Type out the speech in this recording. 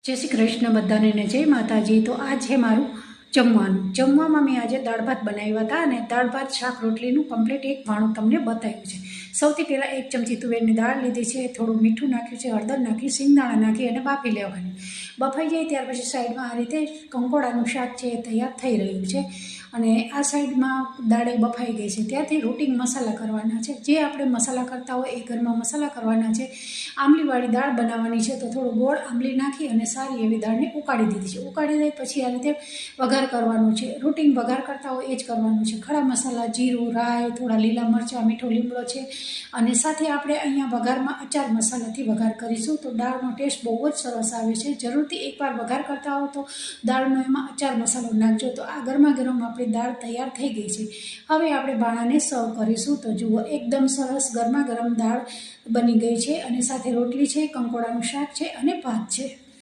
જય શ્રી કૃષ્ણ બધાને ને જય માતાજી। તો આ છે મારું જમવામાં મેં આજે દાળ ભાત બનાવ્યા હતા અને દાળ ભાત શાક રોટલીનું કમ્પ્લીટ એક ભાણું તમને બતાવ્યું છે। સૌથી પહેલાં 1 ચમચી તુવેરની દાળ લીધી છે, થોડું મીઠું નાખ્યું છે, હળદર નાખી, સિંગદાણા નાખી અને બાફી લેવાની। બફાઈ જાય ત્યાર પછી સાઈડમાં આ રીતે કંકોડાનું શાક છે એ તૈયાર થઈ રહ્યું છે અને આ સાઈડમાં દાળ બફાઈ ગઈ છે। ત્યાંથી રૂટિંગ મસાલા કરવાના છે, જે આપણે મસાલા કરતા હોય એ ઘરમાં મસાલા કરવાના છે। આંબલીવાળી દાળ બનાવવાની છે તો થોડું ગોળ આંબલી નાખી અને સારી એવી દાળને ઉકાળી દીધી છે। ઉકાળી દઈ પછી આ રીતે વઘાર કરવાનું છે, રૂટિન વઘાર કરતા હોય એ જ કરવાનું છે। ખડા મસાલા, જીરું, રાઈ, થોડા લીલા મરચાં, મીઠો લીમડો છે અને સાથે આપણે અહીંયા વઘારમાં અચાર મસાલાથી વઘાર કરીશું તો દાળનો ટેસ્ટ બહુ જ સરસ આવે છે। જરૂરથી એકવાર વઘાર કરતા હો તો દાળનો એમાં અચાર મસાલો નાખજો। તો આ ગરમા ગરમ આપણી દાળ તૈયાર થઈ ગઈ છે। હવે આપણે બાણાને સર્વ કરીશું તો જુઓ એકદમ સરસ ગરમા ગરમ દાળ બની ગઈ છે અને સાથે રોટલી છે, કંકોડાનું શાક છે અને ભાત છે।